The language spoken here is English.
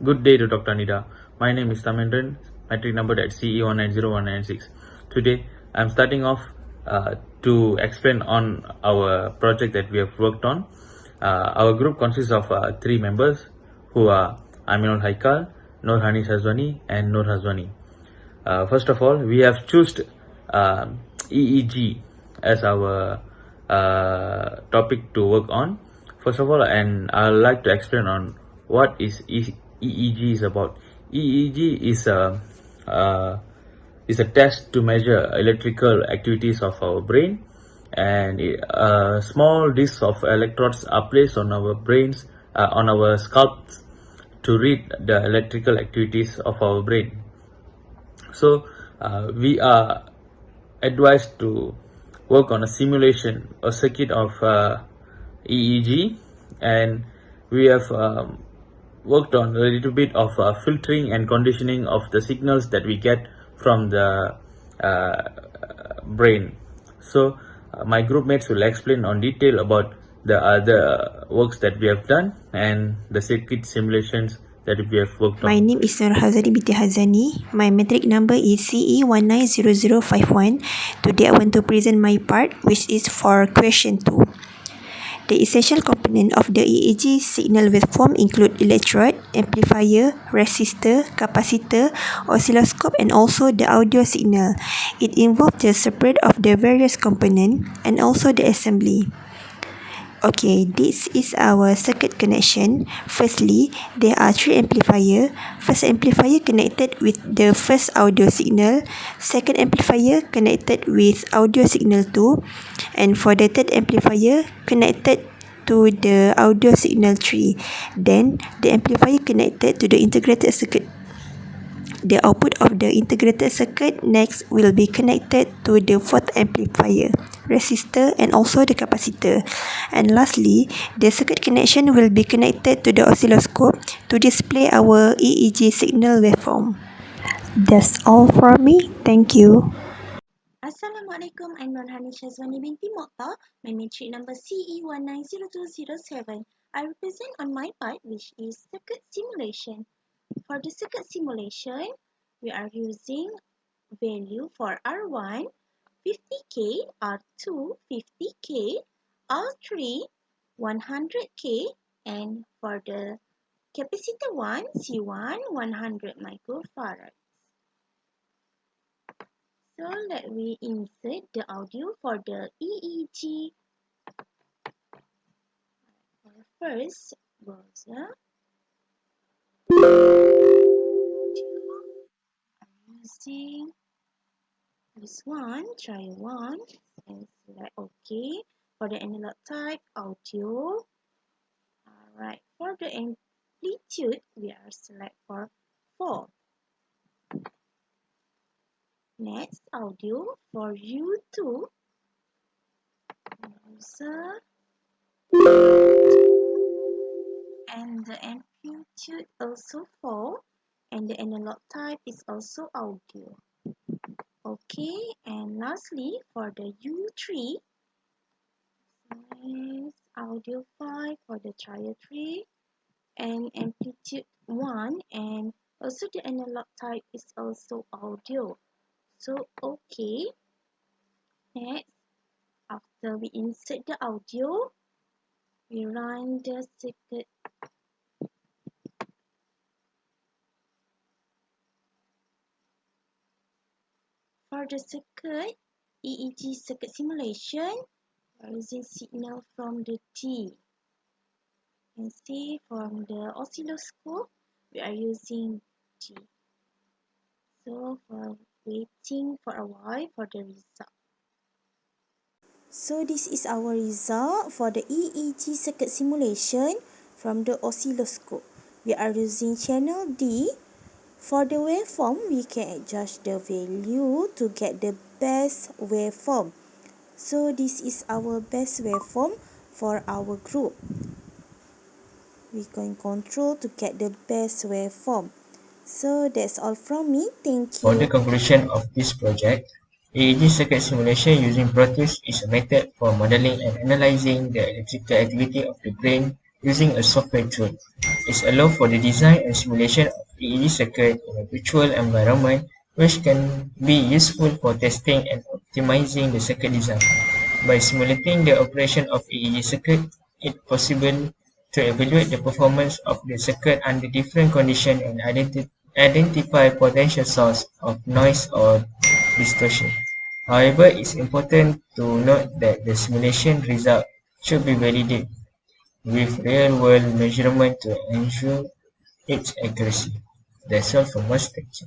Good day to Dr. Anita. My name is Tamendran, metric number at CE190196. Today, I'm starting off to explain on our project that we have worked on. Our group consists of 3 members who are Aminul Haikal, Nur Hani Hazwani, and Nur Hazwani. First of all, we have chosen EEG as our topic to work on. First of all, and I'd like to explain on what is EEG is about. EEG is a test to measure electrical activities of our brain, and small discs of electrodes are placed on our brains, on our scalps, to read the electrical activities of our brain. So we are advised to work on a simulation or circuit of EEG, and we have worked on a little bit of filtering and conditioning of the signals that we get from the brain. So my group mates will explain on detail about the other works that we have done and the circuit simulations that we have worked on. My name is Nur Hazani binti Hazani. My metric number is CE190051. Today I want to present my part, which is for question 2. The essential component of the EEG signal waveform include electrode, amplifier, resistor, capacitor, oscilloscope, and also the audio signal. It involves the separate of the various components and also the assembly. Okay, this is our circuit connection. Firstly, there are 3 amplifiers. First amplifier connected with the first audio signal. Second amplifier connected with audio signal 2. And for the third amplifier connected to the audio signal 3. Then the amplifier connected to the integrated circuit. The output of the integrated circuit next will be connected to the fourth amplifier, resistor, and also the capacitor. And lastly, the circuit connection will be connected to the oscilloscope to display our EEG signal waveform. That's all from me. Thank you. Assalamualaikum, I'm Nur Hani Shazwani binti Mokhtar. My metric number CE190207. I represent on my part, which is circuit simulation. For the circuit simulation, we are using value for R1 50K, R2 50K, R3 100K, and for the capacitor 1 C1 100 microfarad. So let me insert the audio for the EEG. First browser. I'm using this one, try one, and select OK. For the analog type, audio. Alright, for the amplitude, we are select for 4. Next, audio for U2. Browser. And the amplitude also 4. And the analog type is also audio. Okay, and lastly for the U3, audio 5 for the trial 3, and amplitude 1, and also the analog type is also audio. So okay, next, after we insert the audio, we run the circuit. For the circuit, EEG circuit simulation, we are using signal from the T. You can see from the oscilloscope, we are using T. So for waiting for a while for the result. So this is our result for the EEG circuit simulation from the oscilloscope. We are using channel D. For the waveform, we can adjust the value to get the best waveform. So this is our best waveform for our group. We can control to get the best waveform. So that's all from me. Thank you. For the conclusion of this project, EEG circuit simulation using Proteus is a method for modeling and analyzing the electrical activity of the brain using a software tool. It allows for the design and simulation of EEG circuit in a virtual environment, which can be useful for testing and optimizing the circuit design. By simulating the operation of EEG circuit, it is possible to evaluate the performance of the circuit under different conditions and identify potential source of noise or distortion. However, it's important to note that the simulation result should be validated with real-world measurement to ensure its accuracy. That's all from us. Thank you.